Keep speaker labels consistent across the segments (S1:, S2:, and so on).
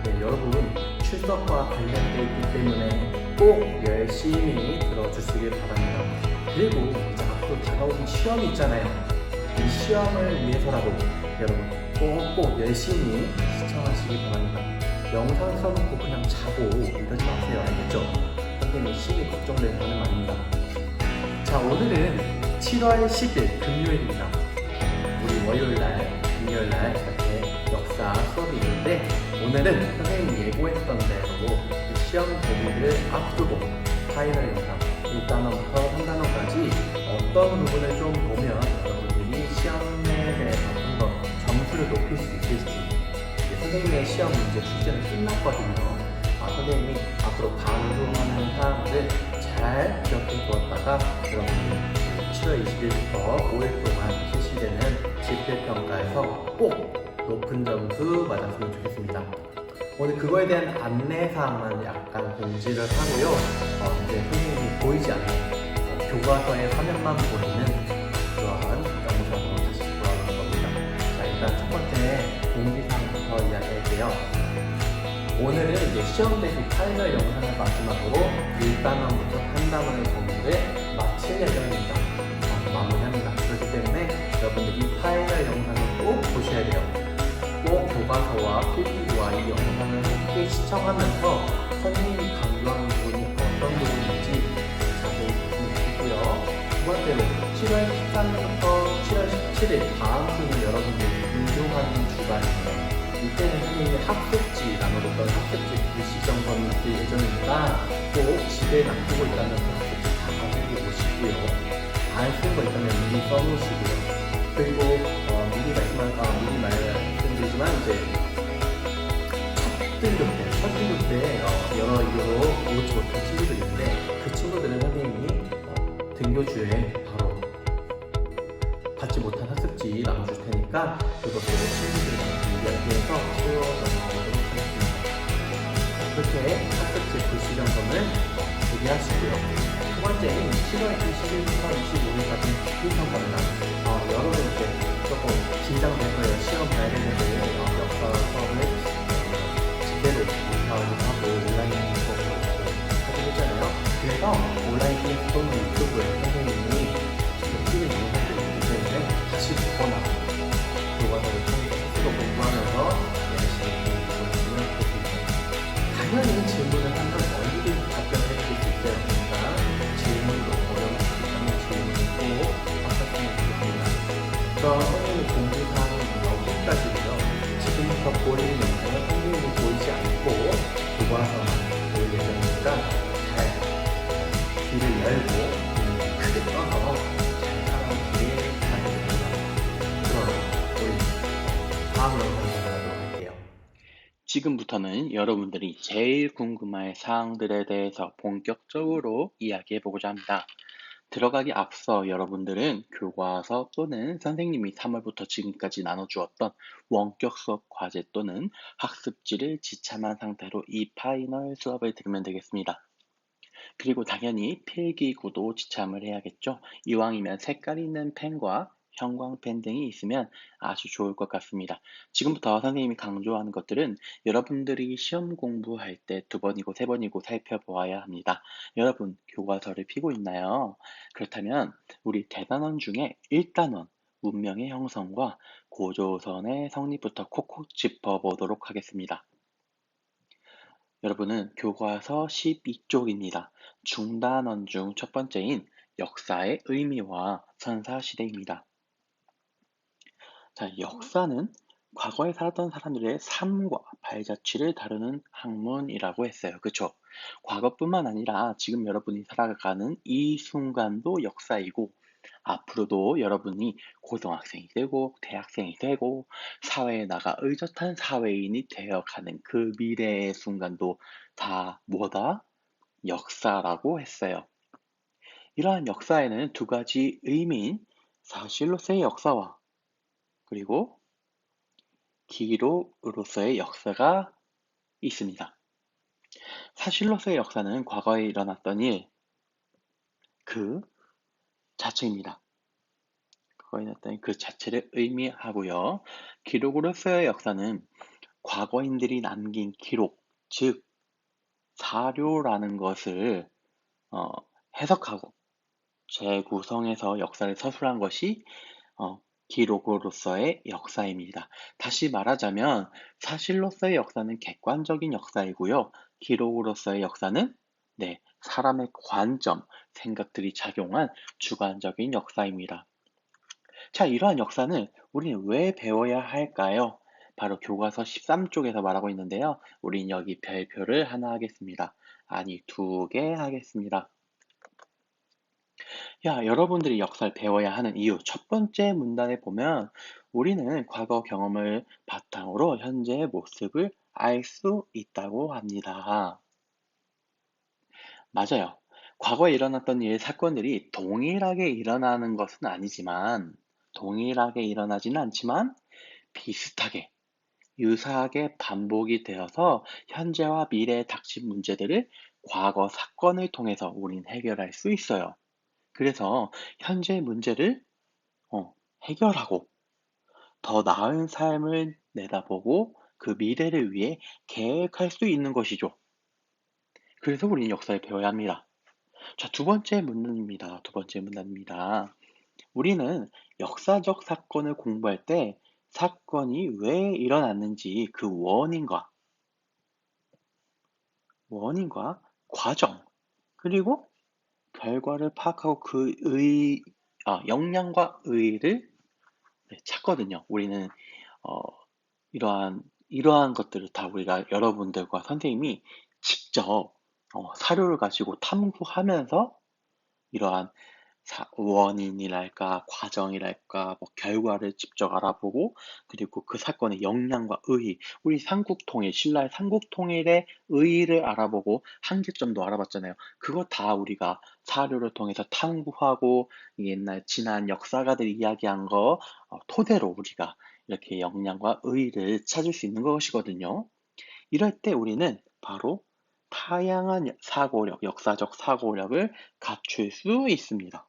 S1: 네, 여러분 출석과 관련되어 있기 때문에 꼭 열심히 들어주시길 바랍니다. 그리고 이제 앞으로 다가오는 시험이 있잖아요. 이 시험을 위해서라도 여러분 꼭꼭 열심히 시청하시길 바랍니다. 영상 써놓고 그냥 자고 이러지 마세요. 알겠죠? 선생님이 심히 걱정되는 거는 말입니다. 자, 오늘은 7월 10일 금요일입니다. 우리 월요일날, 금요일날 이렇게 역사 수업이 있는데 오늘은 선생님이 예고했던 대로 시험 대비를 앞두고 파이널 영상 1단원부터 3단원까지 어떤 부분을 좀 보면 여러분들이 시험에 대해서 좀 더 점수를 높일 수 있을지. 이제 선생님의 시험 문제 출제는 끝났거든요. 선생님이 앞으로 방송하는 사항을 잘 기억해 두었다가 여러분들 7월 20일부터 5일 동안 실시되는 지필평가에서 꼭 높은 점수 맞았으면 좋겠습니다. 오늘 그거에 대한 안내사항만 약간 공지를 하고요. 이제 선생님이 보이지 않는 교과서의 화면만 보이는 그러한 영상으로 다시 돌아오는 겁니다. 자, 일단 첫 번째 공지사항부터 이야기할게요. 오늘은 이제 시험 대비 파이널 영상을 마지막으로 1단원부터 3단원의 정보를 마칠 예정입니다. 마무리합니다. 그렇기 때문에 여러분들 이 파이널 영상을 꼭 보셔야 돼요. 꼭 교과서와 필기와 이 영상을 함께 시청하면서 선생님이 강조하는 부분이 어떤 부분인지 자세히 보시면 좋고요. 두 번째로 7월 13일부터 7월 17일 다음 주는 여러분들이 운동하는 주간이에요. 이때는 선생님이 학습지 나눠줬던 학습지 불시 점검이 있을 예정이니까 꼭 집에 놔두고 있다는 학습지 다 가지고 오시고요. 안 쓴 거 있다면 미리 써놓으시고요. 그리고 미리 말씀드리지만 이제 첫 등급 때 여러 이유로 오지 못한 친구들이 있는데 그 친구들은 선생님이 등교주에 바로 받지 못한 학습지 나눠줄 테니까 그것도 친구들이랑 이야기해서 채워 넘어가도록 하겠습니다. 그렇게 학습지 불시 점검을 준비하시고요. 두 번째는 7월 20일부터 25일까지 기술평가입니다. 여러분 이제 조금 긴장될 거예요. 시험 봐야 되는데 역사 수업을 제대로 못하기도 하고 온라인 수업을 하긴 했잖아요. 그래서 온라인 클래스 또는 유튜브에 선생님이 지금 찍은 영상들이 있기 때문에 다시 듣거나 교과서를 통해서 스스로 공부하면서 열심히 공부하시면 좋겠습니다. 당연히 질문을 하면 얼마든지 답변을 해드릴 수 있어요. 그러니까 질문도 어려운 수 있다면 질문을 꼭 하셨으면 좋겠습니다. 그럼 선생님의 공부사항은 여기까지고요. 지금부터 보이는 영상은 선생님이 보이지 않고 교과서만 보일 예정이니까 잘 귀를 열고 크게 떠서 잘 따라오시길 바라겠습니다. 그럼 우리 다음 영상으로 가도록 할게요.
S2: 지금부터는 여러분들이 제일 궁금할 사항들에 대해서 본격적으로 이야기해보고자 합니다. 들어가기 앞서 여러분들은 교과서 또는 선생님이 3월부터 지금까지 나눠주었던 원격 수업 과제 또는 학습지를 지참한 상태로 이 파이널 수업을 들으면 되겠습니다. 그리고 당연히 필기구도 지참을 해야겠죠. 이왕이면 색깔 있는 펜과 형광펜 등이 있으면 아주 좋을 것 같습니다. 지금부터 선생님이 강조하는 것들은 여러분들이 시험 공부할 때 2번이고 3번이고 살펴보아야 합니다. 여러분 교과서를 펴고 있나요? 그렇다면 우리 대단원 중에 1단원 문명의 형성과 고조선의 성립부터 콕콕 짚어보도록 하겠습니다. 여러분은 교과서 12쪽입니다. 중단원 중 첫 번째인 역사의 의미와 선사시대입니다. 자, 역사는 과거에 살았던 사람들의 삶과 발자취를 다루는 학문이라고 했어요. 그쵸? 과거뿐만 아니라 지금 여러분이 살아가는 이 순간도 역사이고 앞으로도 여러분이 고등학생이 되고 대학생이 되고 사회에 나가 의젓한 사회인이 되어가는 그 미래의 순간도 다 뭐다? 역사라고 했어요. 이러한 역사에는 두 가지 의미인 사실로서의 역사와 그리고 기록으로서의 역사가 있습니다. 사실로서의 역사는 과거에 일어났던 일, 그 자체입니다. 과거에 일어났던 그 자체를 의미하고요. 기록으로서의 역사는 과거인들이 남긴 기록, 즉 사료라는 것을 어, 해석하고 재구성해서 역사를 서술한 것이 어, 기록으로서의 역사입니다. 다시 말하자면 사실로서의 역사는 객관적인 역사이고요. 기록으로서의 역사는 네, 사람의 관점, 생각들이 작용한 주관적인 역사입니다. 자, 이러한 역사는 우리는 왜 배워야 할까요? 바로 교과서 13쪽에서 말하고 있는데요. 우린 여기 별표를 하나 하겠습니다. 아니, 두 개 하겠습니다. 야, 여러분들이 역사를 배워야 하는 이유. 첫 번째 문단에 보면 우리는 과거 경험을 바탕으로 현재의 모습을 알 수 있다고 합니다. 맞아요. 과거에 일어났던 일, 사건들이 동일하게 일어나는 것은 아니지만, 동일하게 일어나지는 않지만, 비슷하게, 유사하게 반복이 되어서 현재와 미래에 닥친 문제들을 과거 사건을 통해서 우린 해결할 수 있어요. 그래서 현재의 문제를 어, 해결하고 더 나은 삶을 내다보고 그 미래를 위해 계획할 수 있는 것이죠. 그래서 우리는 역사를 배워야 합니다. 자, 두 번째 문단입니다. 두 번째 문단입니다. 우리는 역사적 사건을 공부할 때 사건이 왜 일어났는지 그 원인과 과정, 그리고 결과를 파악하고 역량과 의의를 찾거든요. 우리는 어, 이러한 것들을 다 우리가 여러분들과 선생님이 직접 사료를 가지고 탐구하면서 이러한 원인이랄까, 과정이랄까, 뭐 결과를 직접 알아보고, 그리고 그 사건의 역량과 의의, 우리 삼국통일, 신라의 삼국통일의 의의를 알아보고 한계점도 알아봤잖아요. 그거 다 우리가 사료를 통해서 탐구하고, 옛날 지난 역사가들이 이야기한 거 토대로 우리가 이렇게 역량과 의의를 찾을 수 있는 것이거든요. 이럴 때 우리는 바로 다양한 사고력, 역사적 사고력을 갖출 수 있습니다.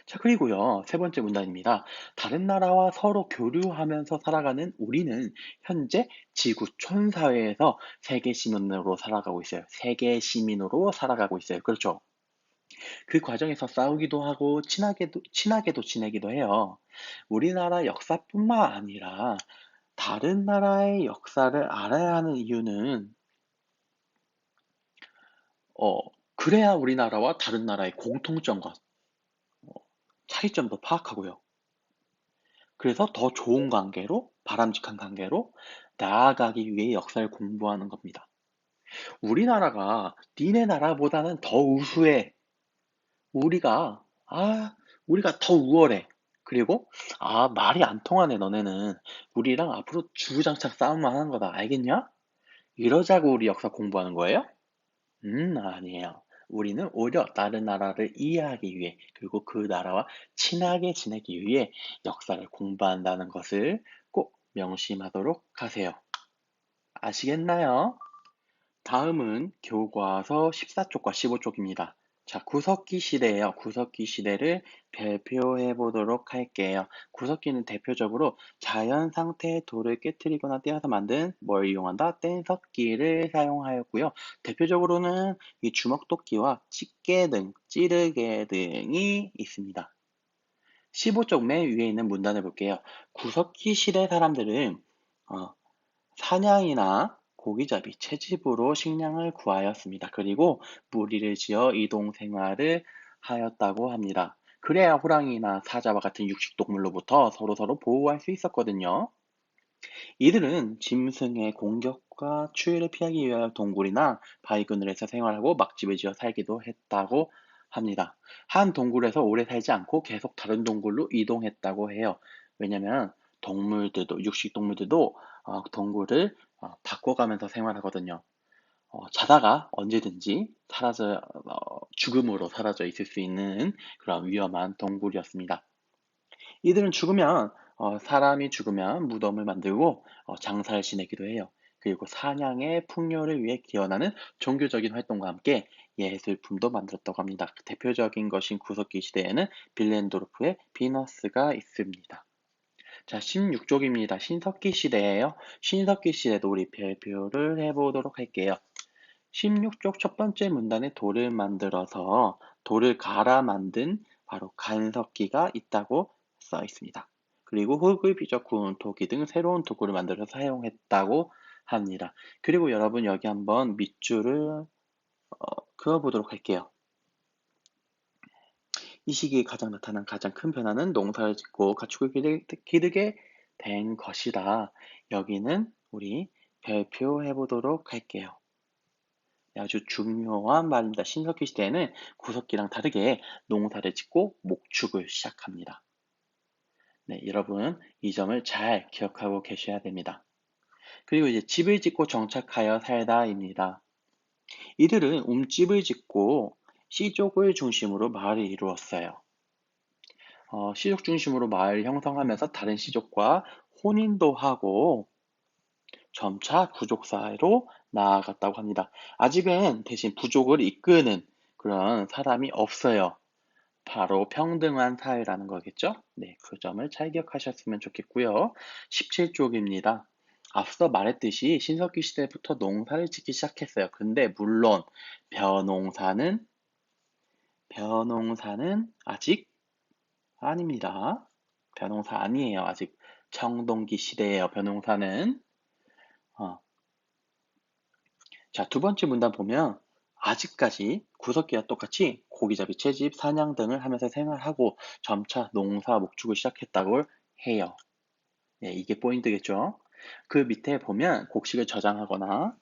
S2: 자, 그리고요, 세 번째 문단입니다. 다른 나라와 서로 교류하면서 살아가는 우리는 현재 지구촌 사회에서 세계 시민으로 살아가고 있어요. 세계 시민으로 살아가고 있어요. 그렇죠? 그 과정에서 싸우기도 하고 친하게도 지내기도 해요. 우리나라 역사뿐만 아니라 다른 나라의 역사를 알아야 하는 이유는 어, 그래야 우리나라와 다른 나라의 공통점과 어, 차이점도 파악하고요. 그래서 더 좋은 관계로, 바람직한 관계로 나아가기 위해 역사를 공부하는 겁니다. 우리나라가 니네 나라보다는 더 우수해. 우리가, 우리가 더 우월해. 그리고, 말이 안 통하네, 너네는. 우리랑 앞으로 주구장창 싸움만 하는 거다. 알겠냐? 이러자고 우리 역사 공부하는 거예요? 아니에요. 우리는 오히려 다른 나라를 이해하기 위해, 그리고 그 나라와 친하게 지내기 위해 역사를 공부한다는 것을 꼭 명심하도록 하세요. 아시겠나요? 다음은 교과서 14쪽과 15쪽입니다. 자, 구석기 시대예요. 구석기 시대를 발표해 보도록 할게요. 구석기는 대표적으로 자연 상태의 돌을 깨뜨리거나 떼어서 만든 뭘 이용한다? 뗀석기를 사용하였고요. 대표적으로는 이 주먹도끼와 집게 등, 찌르개 등이 있습니다. 15쪽 맨 위에 있는 문단을 볼게요. 구석기 시대 사람들은 어, 사냥이나 고기잡이, 채집으로 식량을 구하였습니다. 그리고 무리를 지어 이동 생활을 하였다고 합니다. 그래야 호랑이나 사자와 같은 육식동물로부터 서로서로 보호할 수 있었거든요. 이들은 짐승의 공격과 추위를 피하기 위하여 동굴이나 바위 그늘에서 생활하고 막집을 지어 살기도 했다고 합니다. 한 동굴에서 오래 살지 않고 계속 다른 동굴로 이동했다고 해요. 왜냐면 동물들도, 육식 동물들도 동굴을 바꿔가면서 생활하거든요. 자다가 언제든지 죽음으로 사라져 있을 수 있는 그런 위험한 동굴이었습니다. 이들은 사람이 죽으면 무덤을 만들고 장사를 지내기도 해요. 그리고 사냥의 풍요를 위해 기원하는 종교적인 활동과 함께 예술품도 만들었다고 합니다. 대표적인 것인 구석기 시대에는 빌렌도르프의 비너스가 있습니다. 자, 16쪽입니다. 신석기 시대예요. 신석기 시대도 우리 발표를 해보도록 할게요. 16쪽 첫 번째 문단에 돌을 만들어서 돌을 갈아 만든 바로 간석기가 있다고 써 있습니다. 그리고 흙을 빚어 구운 토기 등 새로운 도구를 만들어서 사용했다고 합니다. 그리고 여러분 여기 한번 밑줄을 그어보도록 할게요. 이 시기에 가장 나타난 가장 큰 변화는 농사를 짓고 가축을 기르게 된 것이다. 여기는 우리 발표해 보도록 할게요. 아주 중요한 말입니다. 신석기 시대에는 구석기랑 다르게 농사를 짓고 목축을 시작합니다. 네, 여러분 이 점을 잘 기억하고 계셔야 됩니다. 그리고 이제 집을 짓고 정착하여 살다입니다. 이들은 움집을 짓고 씨족을 중심으로 마을을 이루었어요. 씨족 중심으로 마을 형성하면서 다른 씨족과 혼인도 하고 점차 부족 사회로 나아갔다고 합니다. 아직은 대신 부족을 이끄는 그런 사람이 없어요. 바로 평등한 사회라는 거겠죠? 네, 그 점을 잘 기억하셨으면 좋겠고요. 17쪽입니다. 앞서 말했듯이 신석기 시대부터 농사를 짓기 시작했어요. 근데 물론 벼농사는 아직 아닙니다. 벼농사 아니에요. 아직 청동기 시대예요. 벼농사는. 어, 자, 두 번째 문단 보면 아직까지 구석기와 똑같이 고기잡이, 채집, 사냥 등을 하면서 생활하고 점차 농사, 목축을 시작했다고 해요. 네, 이게 포인트겠죠. 그 밑에 보면 곡식을 저장하거나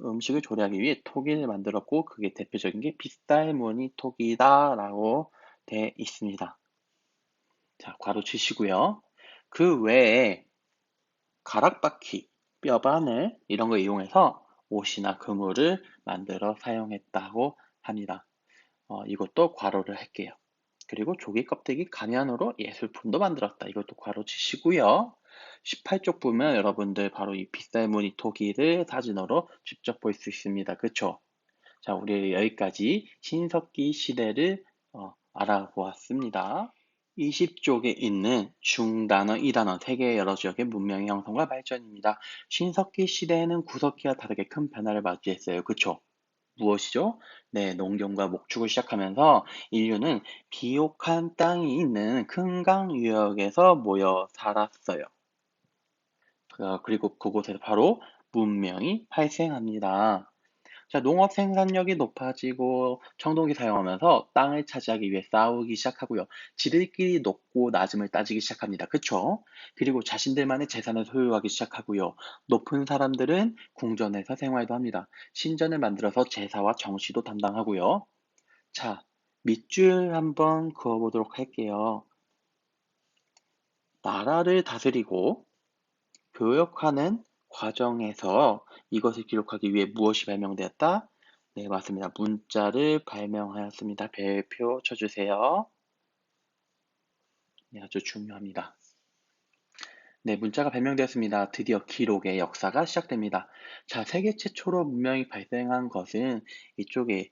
S2: 음식을 조리하기 위해 토기를 만들었고 그게 대표적인 게 빗살무늬 토기다라고 돼 있습니다. 자, 괄호 치시고요. 그 외에 가락바퀴, 뼈바늘 이런 거 이용해서 옷이나 그물을 만들어 사용했다고 합니다. 이것도 괄호를 할게요. 그리고 조개 껍데기 가면으로 예술품도 만들었다. 이것도 괄호 치시고요. 18쪽 보면 여러분들 바로 이 빗살무늬 토기를 사진으로 직접 볼 수 있습니다. 그쵸? 자, 우리 여기까지 신석기 시대를 알아보았습니다. 20쪽에 있는 중단어, 이단어 3개의 여러 지역의 문명의 형성과 발전입니다. 신석기 시대에는 구석기와 다르게 큰 변화를 맞이했어요. 그쵸? 무엇이죠? 네, 농경과 목축을 시작하면서 인류는 비옥한 땅이 있는 큰강 유역에서 모여 살았어요. 그리고 그곳에서 바로 문명이 발생합니다. 자, 농업 생산력이 높아지고 청동기 사용하면서 땅을 차지하기 위해 싸우기 시작하고요. 지들끼리 높고 낮음을 따지기 시작합니다. 그쵸? 그리고 자신들만의 재산을 소유하기 시작하고요. 높은 사람들은 궁전에서 생활도 합니다. 신전을 만들어서 제사와 정시도 담당하고요. 자, 밑줄 한번 그어보도록 할게요. 나라를 다스리고 교역하는 과정에서 이것을 기록하기 위해 무엇이 발명되었다? 네, 맞습니다. 문자를 발명하였습니다. 별표 쳐주세요. 네, 아주 중요합니다. 네, 문자가 발명되었습니다. 드디어 기록의 역사가 시작됩니다. 자, 세계 최초로 문명이 발생한 것은 이쪽에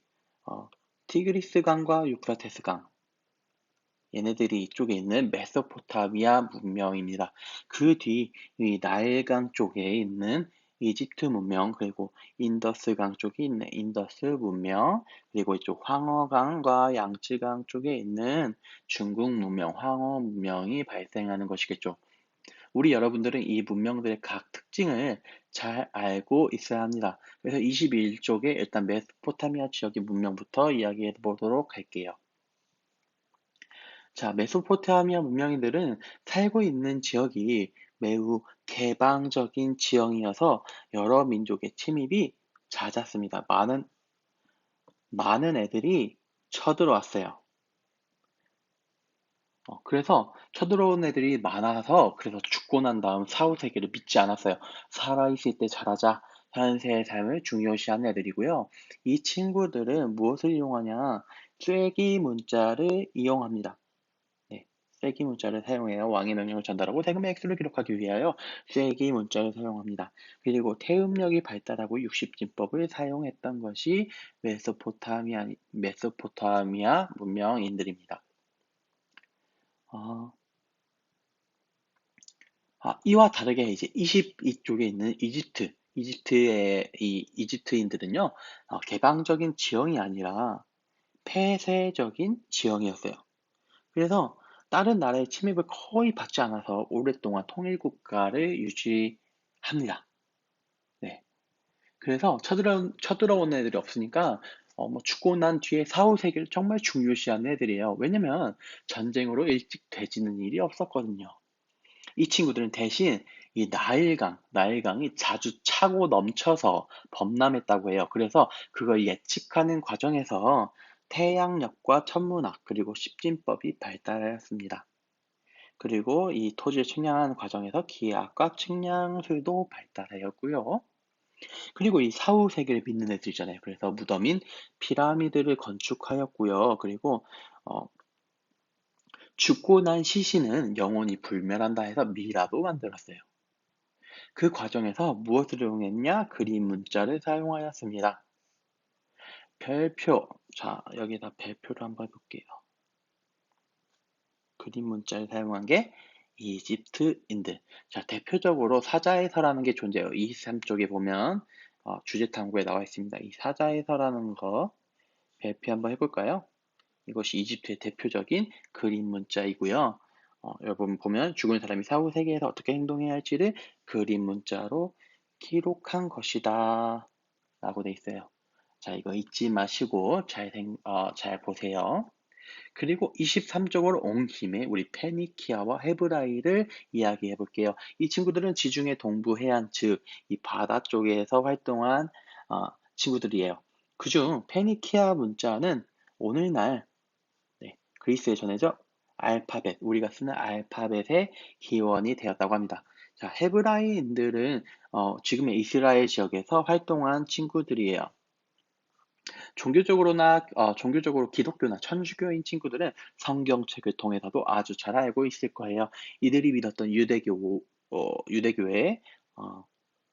S2: 티그리스 강과 유프라테스 강, 얘네들이 이쪽에 있는 메소포타미아 문명입니다. 그 뒤 이 나일강 쪽에 있는 이집트 문명, 그리고 인더스강 쪽에 있는 인더스 문명, 그리고 이쪽 황허강과 양쯔강 쪽에 있는 중국 문명, 황허 문명이 발생하는 것이겠죠. 우리 여러분들은 이 문명들의 각 특징을 잘 알고 있어야 합니다. 그래서 21쪽에 일단 메소포타미아 지역의 문명부터 이야기해 보도록 할게요. 자, 메소포타미아 문명인들은 살고 있는 지역이 매우 개방적인 지형이어서 여러 민족의 침입이 잦았습니다. 많은 애들이 쳐들어왔어요. 그래서 쳐들어온 애들이 많아서 그래서 죽고 난 다음 사후세계를 믿지 않았어요. 살아있을 때 잘하자. 현세의 삶을 중요시하는 애들이고요. 이 친구들은 무엇을 이용하냐? 쐐기 문자를 이용합니다. 네, 쐐기 문자를 사용해요. 왕의 명령을 전달하고 세금의 액수를 기록하기 위하여 쐐기 문자를 사용합니다. 그리고 태음력이 발달하고 육십진법을 사용했던 것이 메소포타미아 문명인들입니다. 어, 이와 다르게 이제 이쪽에 있는 이집트의 이 이집트인들은요, 개방적인 지형이 아니라 폐쇄적인 지형이었어요. 그래서 다른 나라의 침입을 거의 받지 않아서 오랫동안 통일 국가를 유지합니다. 네. 그래서 쳐들어오는 애들이 없으니까 뭐 죽고 난 뒤에 사후 세계를 정말 중요시하는 애들이에요. 왜냐면 전쟁으로 일찍 되지는 일이 없었거든요. 이 친구들은 대신 이 나일강이 자주 차고 넘쳐서 범람했다고 해요. 그래서 그걸 예측하는 과정에서 태양력과 천문학 그리고 십진법이 발달하였습니다. 그리고 이 토지를 측량하는 과정에서 기하학과 측량술도 발달하였고요. 그리고 이 사후 세계를 믿는 애들 있잖아요. 그래서 무덤인 피라미드를 건축하였고요. 그리고 어, 죽고 난 시신은 영원히 불멸한다 해서 미라도 만들었어요. 그 과정에서 무엇을 이용했냐? 그림 문자를 사용하였습니다. 별표. 자, 여기다 별표를 한번 해볼게요. 그림 문자를 사용한 게 이집트인들. 자, 대표적으로 사자에서라는 게 존재해요. 23쪽에 보면 주제 탐구에 나와 있습니다. 이 사자에서라는 거 별표 한번 해볼까요? 이것이 이집트의 대표적인 그림 문자이고요. 여러분 보면 죽은 사람이 사후 세계에서 어떻게 행동해야 할지를 그림 문자로 기록한 것이다 라고 돼 있어요. 자, 이거 잊지 마시고 잘 보세요. 그리고 23쪽으로 온 김에 우리 페니키아와 헤브라이를 이야기해 볼게요. 이 친구들은 지중해 동부 해안, 즉, 이 바다 쪽에서 활동한 친구들이에요. 그중 페니키아 문자는 오늘날 그리스에 전해져 우리가 쓰는 알파벳의 기원이 되었다고 합니다. 자, 헤브라이인들은 지금의 이스라엘 지역에서 활동한 친구들이에요. 종교적으로 기독교나 천주교인 친구들은 성경책을 통해서도 아주 잘 알고 있을 거예요. 이들이 믿었던 유대교의 어,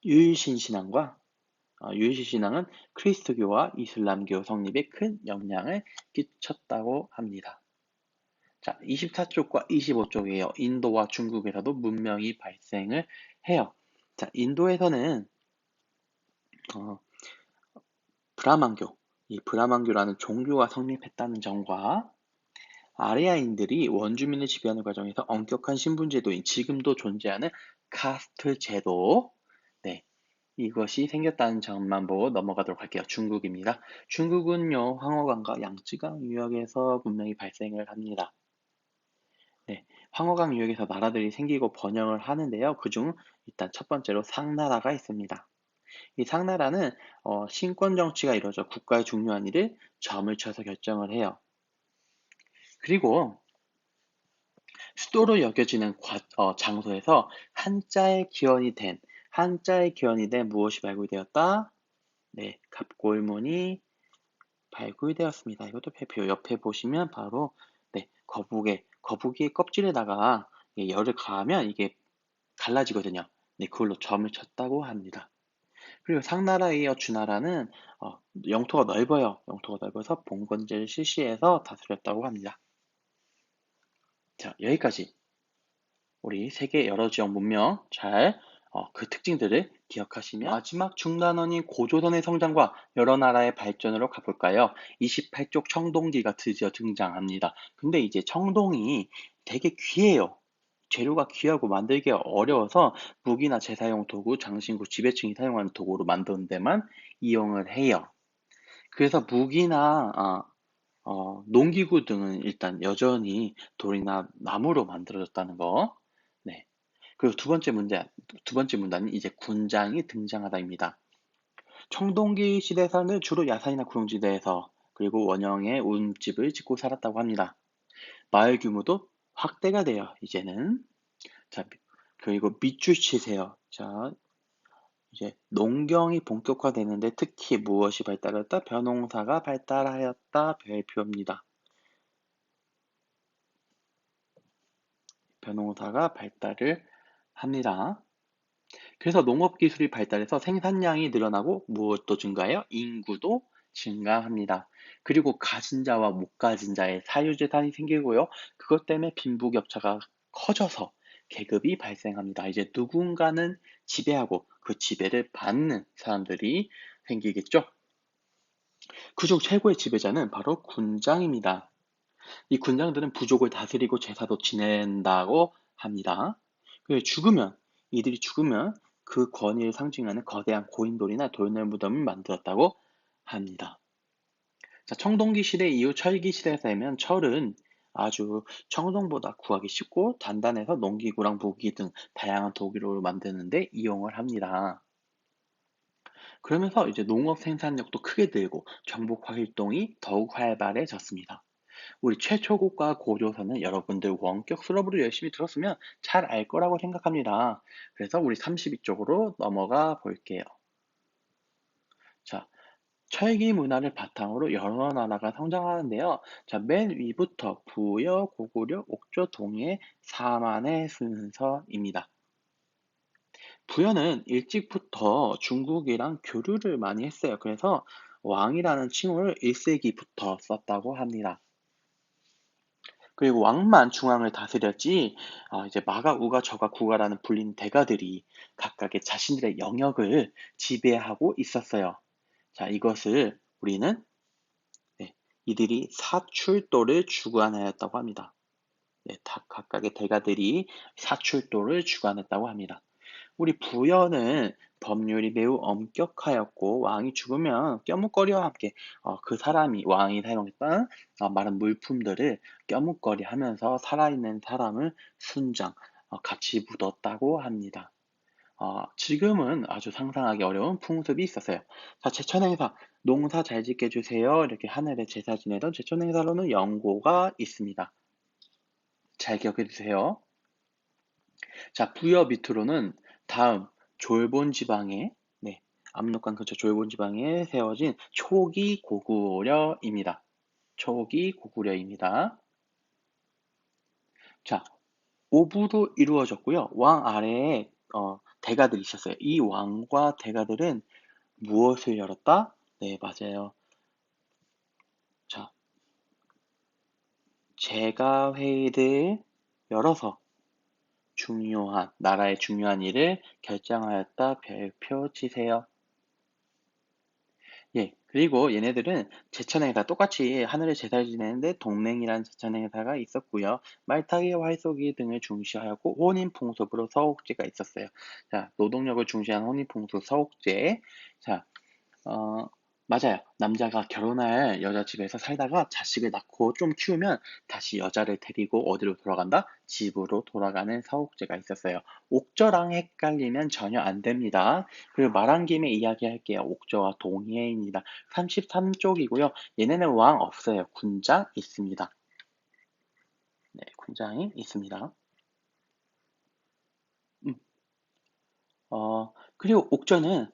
S2: 유일신 신앙은 크리스토교와 이슬람교 성립에 큰 영향을 끼쳤다고 합니다. 자, 24쪽과 25쪽이에요. 인도와 중국에서도 문명이 발생을 해요. 자, 인도에서는 어, 브라만교, 이 브라만교라는 종교가 성립했다는 점과 아리아인들이 원주민을 지배하는 과정에서 엄격한 신분제도인 지금도 존재하는 카스트 제도, 네, 이것이 생겼다는 점만 보고 넘어가도록 할게요. 중국입니다. 중국은요, 황허강과 양쯔강 유역에서 문명이 발생을 합니다. 네, 황허강 유역에서 나라들이 생기고 번영을 하는데요. 그중 일단 첫 번째로 상나라가 있습니다. 이 상나라는 신권 정치가 이루어져 국가의 중요한 일을 점을 쳐서 결정을 해요. 그리고 수도로 여겨지는 장소에서 한자의 기원이 된 무엇이 발굴되었다? 네, 갑골문이 발굴되었습니다. 이것도 별표 옆에 보시면 바로 네, 거북이의 껍질에다가 열을 가하면 이게 갈라지거든요. 네, 그걸로 점을 쳤다고 합니다. 그리고 상나라에 이어 주나라는 영토가 넓어요. 영토가 넓어서 봉건제를 실시해서 다스렸다고 합니다. 자, 여기까지 우리 세계 여러 지역 문명 그 특징들을 기억하시면 마지막 중단원인 고조선의 성장과 여러 나라의 발전으로 가볼까요? 28쪽 청동기가 드디어 등장합니다. 근데 이제 청동이 되게 귀해요. 재료가 귀하고 만들기가 어려워서 무기나 재사용 도구, 장신구, 지배층이 사용하는 도구로 만드는 데만 이용을 해요. 그래서 무기나 농기구 등은 일단 여전히 돌이나 나무로 만들어졌다는 거. 네. 그리고 두 번째 문단은 이제 군장이 등장하다입니다. 청동기 시대에서는 주로 야산이나 구릉지대에서 그리고 원형의 운집을 짓고 살았다고 합니다. 마을 규모도 확대가 돼요, 이제는. 자, 그리고 밑줄 치세요. 자, 이제 농경이 본격화되는데 특히 무엇이 발달했다? 벼농사가 발달하였다. 별표입니다. 벼농사가 발달을 합니다. 그래서 농업 기술이 발달해서 생산량이 늘어나고 무엇도 증가해요? 인구도 증가합니다. 그리고 가진 자와 못 가진 자의 사유재산이 생기고요. 그것 때문에 빈부격차가 커져서 계급이 발생합니다. 이제 누군가는 지배하고 그 지배를 받는 사람들이 생기겠죠. 그중 최고의 지배자는 바로 군장입니다. 이 군장들은 부족을 다스리고 제사도 지낸다고 합니다. 이들이 죽으면 그 권위를 상징하는 거대한 고인돌이나 돌넬 무덤을 만들었다고 합니다. 자, 청동기 시대 이후 철기 시대에 되면 철은 아주 청동보다 구하기 쉽고 단단해서 농기구랑 무기 등 다양한 도구를 만드는데 이용을 합니다. 그러면서 이제 농업 생산력도 크게 늘고 정복 활동이 더욱 활발해졌습니다. 우리 최초국과 고조선은 여러분들 원격 수업으로 열심히 들었으면 잘 알 거라고 생각합니다. 그래서 우리 32쪽으로 넘어가 볼게요. 자, 철기 문화를 바탕으로 여러 나라가 성장하는데요. 자, 맨 위부터 부여, 고구려, 옥조, 동해, 사만의 순서입니다. 부여는 일찍부터 중국이랑 교류를 많이 했어요. 그래서 왕이라는 칭호를 1세기부터 썼다고 합니다. 그리고 왕만 중앙을 다스렸지, 이제 마가, 우가, 저가, 구가라는 불린 대가들이 각각의 자신들의 영역을 지배하고 있었어요. 자, 이것을 우리는 네, 이들이 사출도를 주관하였다고 합니다. 네, 각각의 대가들이 사출도를 주관했다고 합니다. 우리 부여는 법률이 매우 엄격하였고 왕이 죽으면 껴묵거리와 함께 그 사람이 왕이 사용했던 많은 물품들을 껴묵거리 하면서 살아있는 사람을 순장, 같이 묻었다고 합니다. 지금은 아주 상상하기 어려운 풍습이 있었어요. 자, 제천행사, 농사 잘 짓게 해주세요. 이렇게 하늘에 제사 지내던 제천행사로는 연고가 있습니다. 잘 기억해 주세요. 자, 부여 밑으로는 다음 졸본 지방에 압록강 근처 졸본 지방에 세워진 초기 고구려입니다. 초기 고구려입니다. 자, 오부로 이루어졌고요. 왕 아래에 대가들이 있었어요. 이 왕과 대가들은 무엇을 열었다? 네, 맞아요. 자, 제가 회의를 열어서 나라의 중요한 일을 결정하였다. 별표 치세요. 예, 그리고 얘네들은 제천행사 똑같이 하늘의 제사를 지내는데 동맹이라는 제천행사가 있었고요. 말타기, 활쏘기 등을 중시하였고 혼인풍습으로 서옥제가 있었어요. 자, 노동력을 중시한 혼인풍습 서옥제. 자, 어, 맞아요. 남자가 결혼할 여자 집에서 살다가 자식을 낳고 좀 키우면 다시 여자를 데리고 어디로 돌아간다? 집으로 돌아가는 사옥제가 있었어요. 옥저랑 헷갈리면 전혀 안 됩니다. 그리고 말한 김에 이야기할게요. 옥저와 동해입니다. 33쪽이고요. 얘네는 왕 없어요. 군장 있습니다. 네, 군장이 있습니다. 음, 그리고 옥저는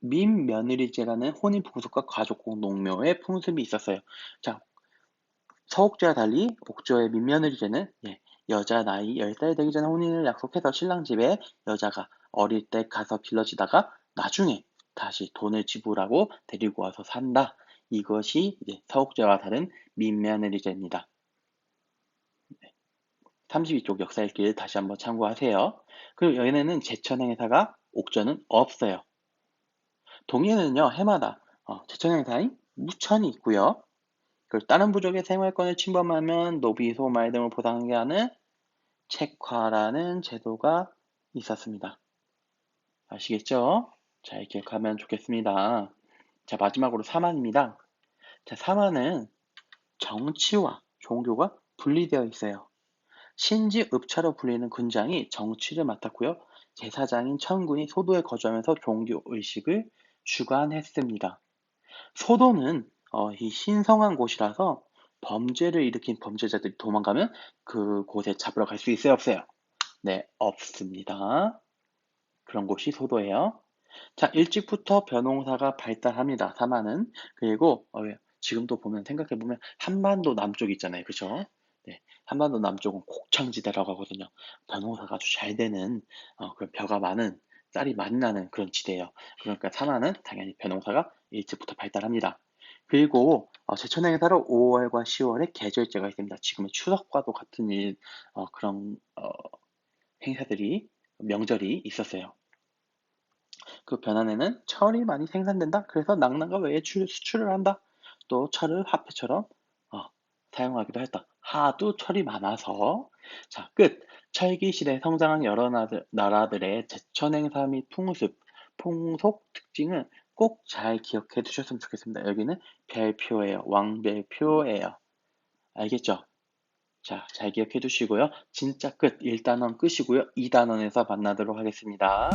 S2: 민며느리제라는 혼인 풍습과 가족 공동묘의 풍습이 있었어요. 자, 서옥제와 달리 옥저의 민며느리제는 여자 나이 10살 되기 전에 혼인을 약속해서 신랑 집에 여자가 어릴 때 가서 길러지다가 나중에 다시 돈을 지불하고 데리고 와서 산다. 이것이 서옥제와 다른 민며느리제입니다. 32쪽 역사 읽기를 다시 한번 참고하세요. 그리고 여기는 제천행사가 옥저는 없어요. 동해는요, 해마다 제천행사인 무천이 있고요. 그리고 다른 부족의 생활권을 침범하면 노비, 소말 등을 보상하게 하는 책화라는 제도가 있었습니다. 아시겠죠? 잘 기억하면 좋겠습니다. 자, 마지막으로 사만입니다. 자, 사만은 정치와 종교가 분리되어 있어요. 신지읍차로 불리는 군장이 정치를 맡았고요. 제사장인 천군이 소도에 거주하면서 종교의식을 주관했습니다. 소도는 이 신성한 곳이라서 범죄를 일으킨 범죄자들이 도망가면 그곳에 잡으러 갈 수 있어요, 없어요? 네, 없습니다. 그런 곳이 소도예요. 자, 일찍부터 벼농사가 발달합니다. 사만은. 그리고 지금도 보면 생각해 보면 한반도 남쪽 있잖아요, 그렇죠? 네, 한반도 남쪽은 곡창지대라고 하거든요. 벼농사가 아주 잘 되는 그런 벼가 많은 쌀이 많이 나는 그런 지대예요. 그러니까 사만은 당연히 벼농사가 일찍부터 발달합니다. 그리고 제천행에 따라 5월과 10월에 계절제가 있습니다. 지금의 추석과도 같은 일 그런 행사들이, 명절이 있었어요. 그 변환에는 철이 많이 생산된다. 그래서 낙낙과 외에 수출을 한다. 또 철을 화폐처럼 어, 사용하기도 했다. 하도 철이 많아서. 자, 끝. 철기 시대 성장한 여러 나라들의 제천 행사 및 풍속 특징을 꼭 잘 기억해 두셨으면 좋겠습니다. 여기는 별표예요. 왕별표예요. 알겠죠? 자, 잘 기억해 두시고요. 진짜 끝. 1단원 끝이고요. 2단원에서 만나도록 하겠습니다.